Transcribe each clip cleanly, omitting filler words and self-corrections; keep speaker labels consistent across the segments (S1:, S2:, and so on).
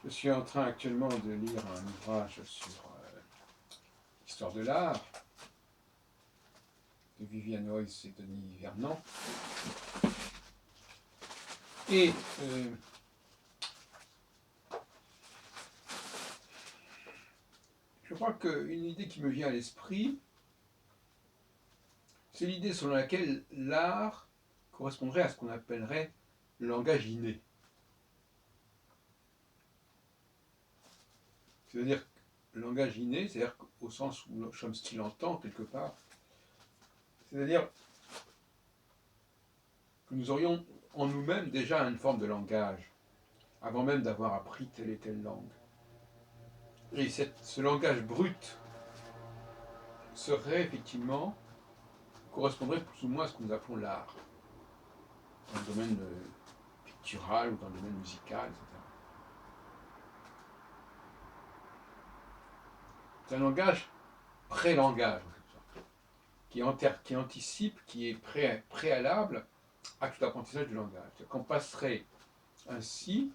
S1: Je suis en train actuellement de lire un ouvrage sur l'histoire de l'art de Viviane Royce et Denis Vernant. Et je crois qu'une idée qui me vient à l'esprit, c'est l'idée selon laquelle l'art correspondrait à ce qu'on appellerait le langage inné. C'est-à-dire le langage inné, c'est-à-dire au sens où Chomsky l'entend quelque part, c'est-à-dire que nous aurions en nous-mêmes déjà une forme de langage, avant même d'avoir appris telle et telle langue. Et ce langage brut serait effectivement, correspondrait plus ou moins à ce que nous appelons l'art, dans le domaine pictural ou dans le domaine musical, etc. C'est un langage pré-langage, en quelque sorte, qui anticipe, qui est préalable à tout apprentissage du langage. Qu'on passerait ainsi,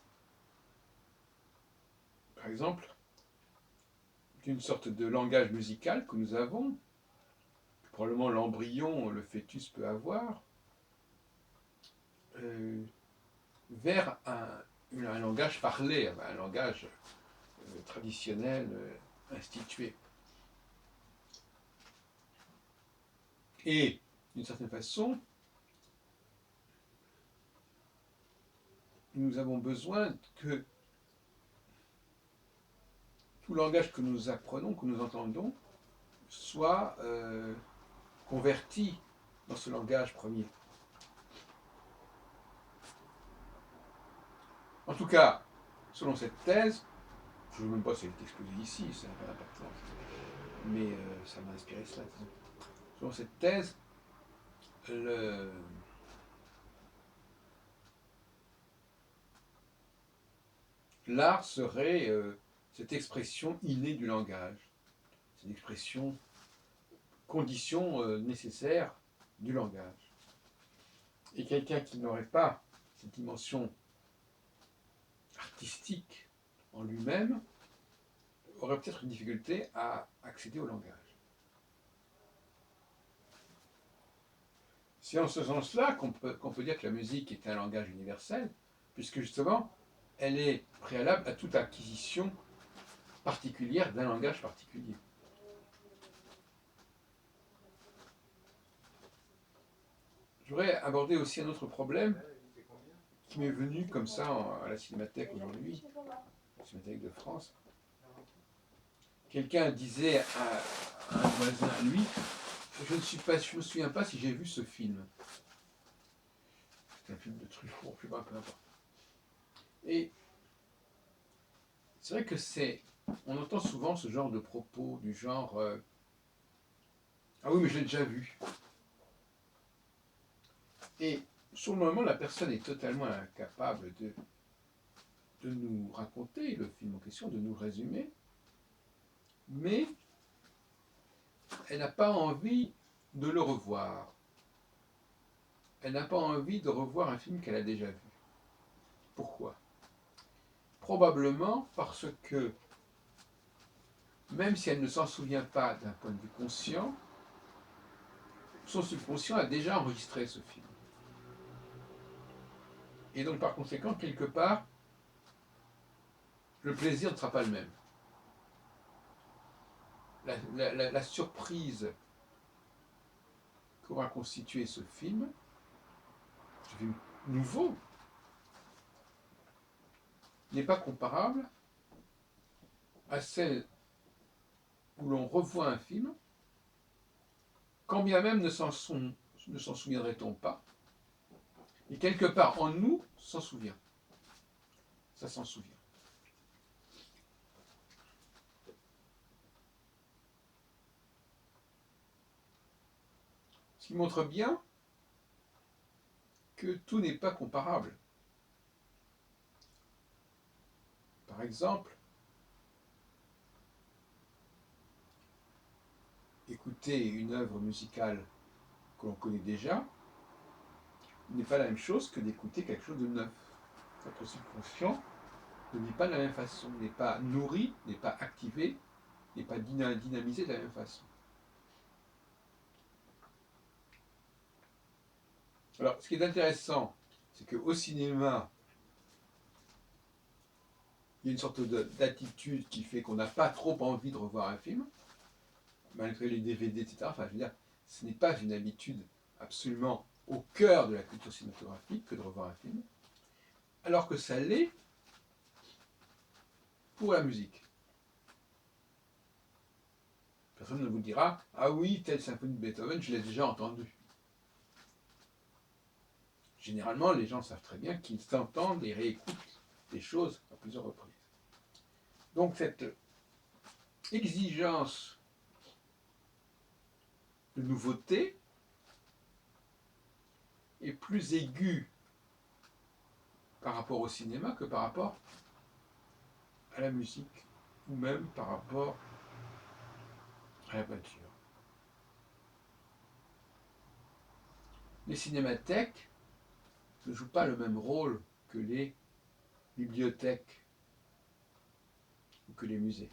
S1: par exemple, d'une sorte de langage musical que nous avons, que probablement l'embryon, le fœtus peut avoir, vers un langage parlé, un langage traditionnel, institué. Et, d'une certaine façon, nous avons besoin que tout langage que nous apprenons, que nous entendons, soit converti dans ce langage premier. En tout cas, selon cette thèse, je ne sais même pas si elle est exposée ici, ça n'a pas d'importance, mais ça m'a inspiré cela. Selon cette thèse, l'art serait cette expression innée du langage, cette expression, condition nécessaire du langage. Et quelqu'un qui n'aurait pas cette dimension artistique en lui-même aurait peut-être une difficulté à accéder au langage. C'est en ce sens-là qu'on peut dire que la musique est un langage universel, puisque justement, elle est préalable à toute acquisition particulière d'un langage particulier. Je voudrais aborder aussi un autre problème qui m'est venu comme ça à la Cinémathèque aujourd'hui, la Cinémathèque de France. Quelqu'un disait à un voisin à lui, je ne me souviens pas si j'ai vu ce film. C'est un film de Truffaut, je ne sais pas, peu importe. Et c'est vrai que on entend souvent ce genre de propos, du genre ah oui, mais je l'ai déjà vu. Et sur le moment, la personne est totalement incapable de nous raconter le film en question, de nous résumer, mais elle n'a pas envie de le revoir. Elle n'a pas envie de revoir un film qu'elle a déjà vu. Pourquoi ? Probablement parce que, même si elle ne s'en souvient pas d'un point de vue conscient, son subconscient a déjà enregistré ce film. Et donc, par conséquent, quelque part, le plaisir ne sera pas le même. La surprise qu'aura constitué ce film nouveau, n'est pas comparable à celle où l'on revoit un film, quand bien même ne s'en souviendrait-on pas, et quelque part en nous s'en souvient. Ça s'en souvient. Ce qui montre bien que tout n'est pas comparable. Par exemple, écouter une œuvre musicale que l'on connaît déjà n'est pas la même chose que d'écouter quelque chose de neuf. Notre subconscient ne vit pas de la même façon, n'est pas nourri, n'est pas activé, n'est pas dynamisé de la même façon. Alors, ce qui est intéressant, c'est qu'au cinéma, il y a une sorte d'attitude qui fait qu'on n'a pas trop envie de revoir un film, malgré les DVD, etc. Enfin, je veux dire, ce n'est pas une habitude absolument au cœur de la culture cinématographique que de revoir un film, alors que ça l'est pour la musique. Personne ne vous dira « Ah oui, telle symphonie de Beethoven, je l'ai déjà entendue ». Généralement, les gens savent très bien qu'ils s'entendent et réécoutent des choses à plusieurs reprises. Donc cette exigence de nouveauté est plus aiguë par rapport au cinéma que par rapport à la musique, ou même par rapport à la peinture. Les cinémathèques ne jouent pas le même rôle que les bibliothèques ou que les musées.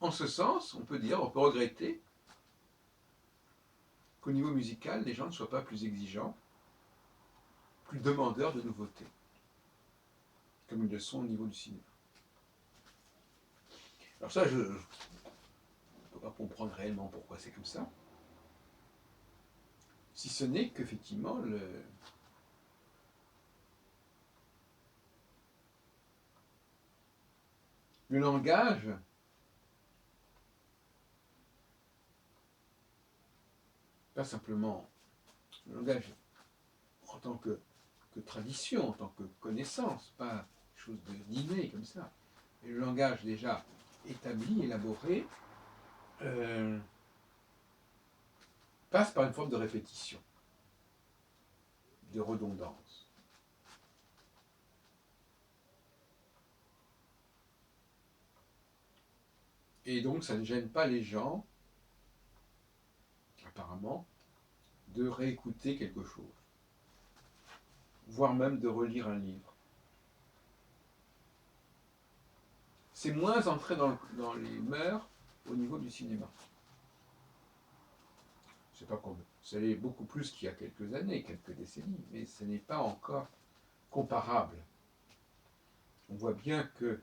S1: En ce sens, on peut regretter qu'au niveau musical, les gens ne soient pas plus exigeants, plus demandeurs de nouveautés, comme ils le sont au niveau du cinéma. Alors ça, je ne peux pas comprendre réellement pourquoi c'est comme ça, si ce n'est qu'effectivement, le langage pas simplement le langage en tant que tradition, en tant que connaissance, pas chose d'inné comme ça, mais le langage déjà établi, élaboré, passe par une forme de répétition, de redondance. Et donc ça ne gêne pas les gens, apparemment, de réécouter quelque chose, voire même de relire un livre. C'est moins entré dans les mœurs au niveau du cinéma. C'est pas comme ça l'est beaucoup plus qu'il y a quelques années, quelques décennies, mais ce n'est pas encore comparable. On voit bien qu'il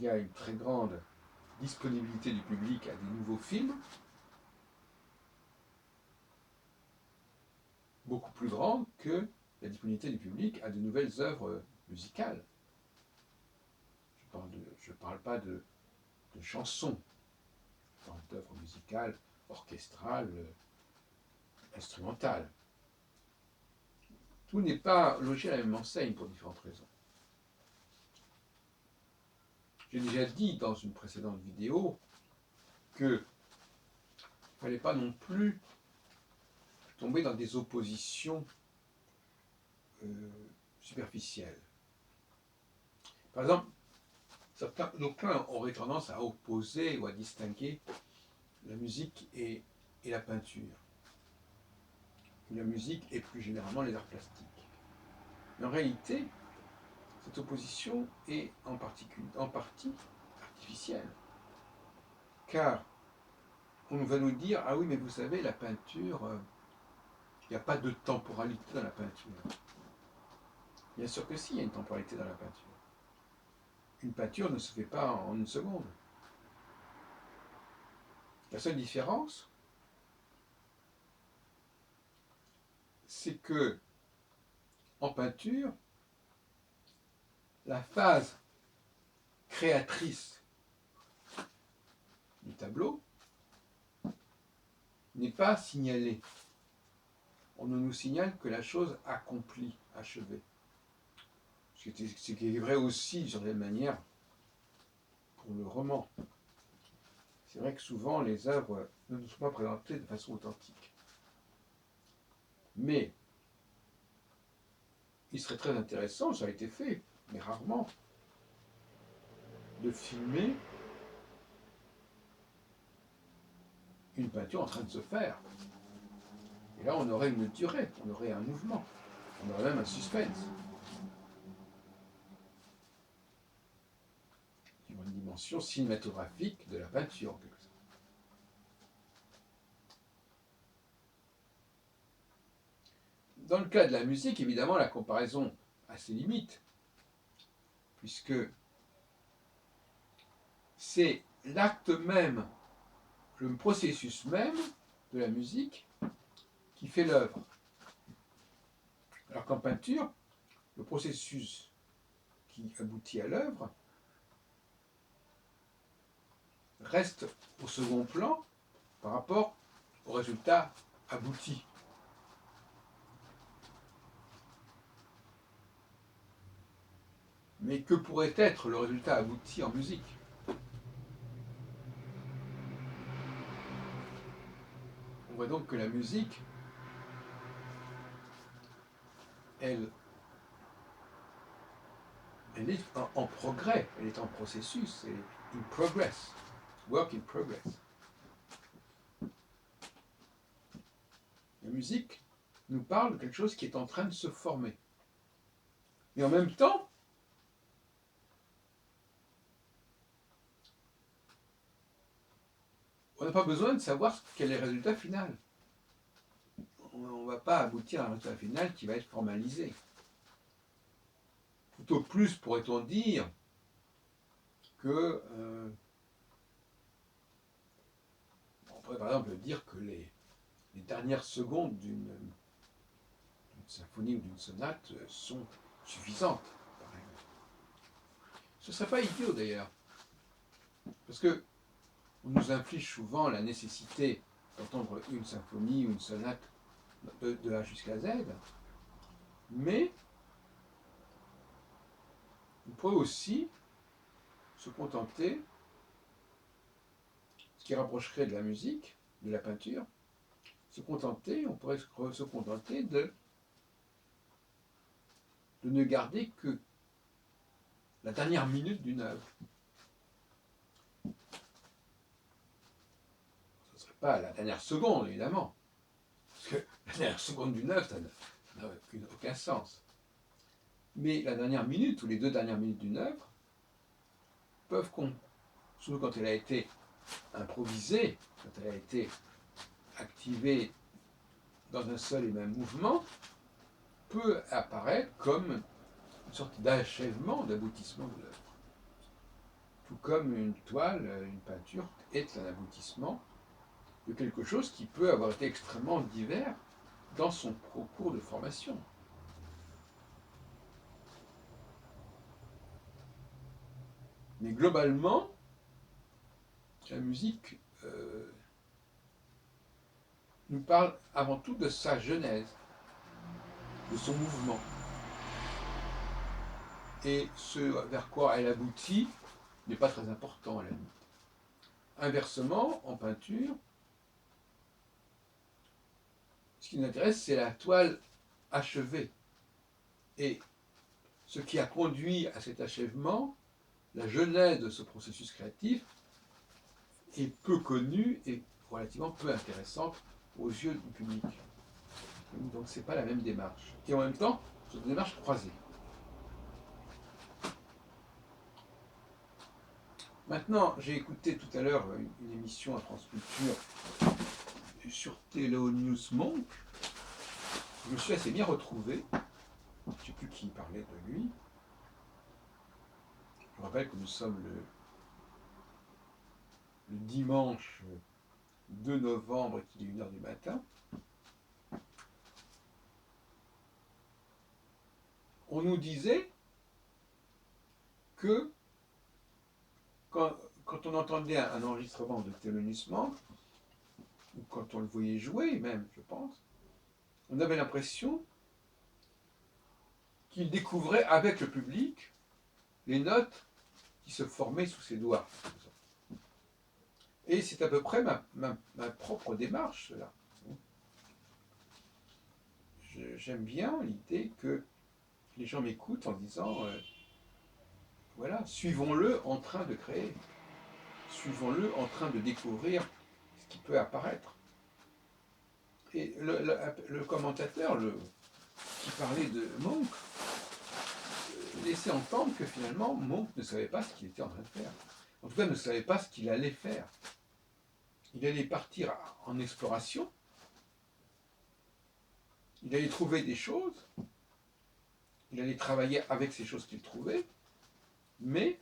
S1: y a une très grande disponibilité du public à des nouveaux films, beaucoup plus grande que la disponibilité du public à de nouvelles œuvres musicales. Je ne parle pas de chansons, je parle d'œuvres musicales, orchestrales, instrumentales. Tout n'est pas logé à la même enseigne pour différentes raisons. J'ai déjà dit dans une précédente vidéo qu'il ne fallait pas non plus tomber dans des oppositions superficielles. Par exemple, d'aucuns auraient tendance à opposer ou à distinguer la musique et la peinture, la musique et plus généralement les arts plastiques. Mais en réalité, cette opposition est en partie artificielle. Car on va nous dire, ah oui, mais vous savez, la peinture, il n'y a pas de temporalité dans la peinture. Bien sûr que si, il y a une temporalité dans la peinture. Une peinture ne se fait pas en une seconde. La seule différence, c'est que en peinture, la phase créatrice du tableau n'est pas signalée. On ne nous signale que la chose accomplie, achevée. Ce qui est vrai aussi, d'une certaine manière, pour le roman. C'est vrai que souvent, les œuvres ne nous sont pas présentées de façon authentique. Mais il serait très intéressant, ça a été fait, mais rarement, de filmer une peinture en train de se faire. Et là, on aurait une durée, on aurait un mouvement, on aurait même un suspense. Sur une dimension cinématographique de la peinture, en quelque sorte. Dans le cas de la musique, évidemment, la comparaison a ses limites, puisque c'est l'acte même, le processus même de la musique qui fait l'œuvre. Alors qu'en peinture, le processus qui aboutit à l'œuvre reste au second plan par rapport au résultat abouti. Mais que pourrait être le résultat abouti en musique? On voit donc que la musique, elle est en progrès, elle est en processus, elle est in progress, work in progress. La musique nous parle de quelque chose qui est en train de se former. Et en même temps, on n'a pas besoin de savoir quel est le résultat final. On ne va pas aboutir à un résultat final qui va être formalisé. Tout au plus pourrait-on dire que on pourrait par exemple dire que les dernières secondes d'une symphonie ou d'une sonate sont suffisantes, par exemple. Ce ne serait pas idiot d'ailleurs, parce que on nous inflige souvent la nécessité d'entendre une symphonie ou une sonate de A jusqu'à Z, mais on pourrait aussi se contenter, ce qui rapprocherait de la musique, de la peinture, on pourrait se contenter de ne garder que la dernière minute d'une œuvre. Ce ne serait pas la dernière seconde, évidemment, parce que la dernière seconde d'une œuvre, ça n'a aucun sens. Mais la dernière minute ou les 2 dernières minutes d'une œuvre peuvent, surtout quand elle a été improvisée, quand elle a été activée dans un seul et même mouvement, peut apparaître comme une sorte d'achèvement, d'aboutissement de l'œuvre. Tout comme une toile, une peinture est un aboutissement de quelque chose qui peut avoir été extrêmement divers dans son parcours de formation. Mais globalement, la musique nous parle avant tout de sa genèse, de son mouvement. Et ce vers quoi elle aboutit n'est pas très important à la limite. Inversement, en peinture, ce qui nous intéresse, c'est la toile achevée. Et ce qui a conduit à cet achèvement, la genèse de ce processus créatif, est peu connue et relativement peu intéressante aux yeux du public. Donc ce n'est pas la même démarche. Et en même temps, c'est une démarche croisée. Maintenant, j'ai écouté tout à l'heure une émission à France Culture sur Thelonious Monk. Je me suis assez bien retrouvé. Je ne sais plus qui parlait de lui. Je rappelle que nous sommes le dimanche 2 novembre, qu'il est 1h du matin. On nous disait que quand on entendait un enregistrement de Thelonious Monk, ou quand on le voyait jouer même, je pense, on avait l'impression qu'il découvrait avec le public les notes qui se formaient sous ses doigts. Et c'est à peu près ma propre démarche, là. J'aime bien l'idée que les gens m'écoutent en disant voilà, suivons-le en train de créer, suivons-le en train de découvrir ce qui peut apparaître. Et le commentateur qui parlait de Monk laissait entendre que finalement Monk ne savait pas ce qu'il était en train de faire. En tout cas, ne savait pas ce qu'il allait faire. Il allait partir en exploration, il allait trouver des choses, il allait travailler avec ces choses qu'il trouvait, mais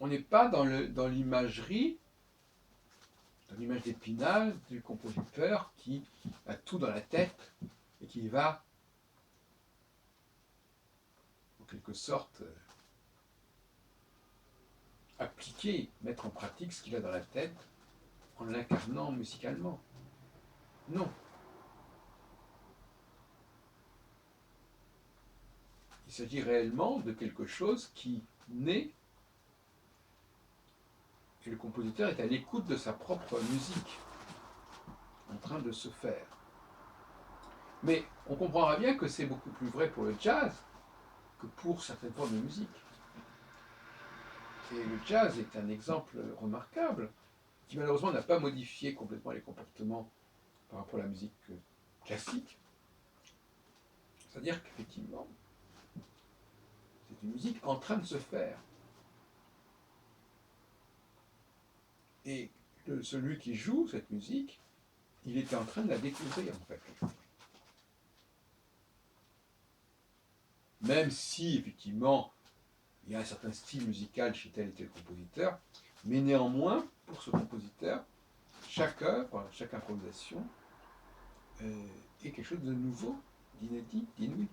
S1: on n'est pas dans l'imagerie, dans l'image d'Épinal du compositeur qui a tout dans la tête et qui va, en quelque sorte, appliquer, mettre en pratique ce qu'il a dans la tête en l'incarnant musicalement. Non. Il s'agit réellement de quelque chose qui naît et le compositeur est à l'écoute de sa propre musique en train de se faire. Mais on comprendra bien que c'est beaucoup plus vrai pour le jazz que pour certaines formes de musique. Et le jazz est un exemple remarquable qui malheureusement n'a pas modifié complètement les comportements par rapport à la musique classique. C'est-à-dire qu'effectivement, c'est une musique en train de se faire. Et celui qui joue cette musique, il était en train de la découvrir en fait. Même si effectivement il y a un certain style musical chez tel et tel compositeur, mais néanmoins, pour ce compositeur, chaque œuvre, chaque improvisation est quelque chose de nouveau, d'inédit, d'inouï.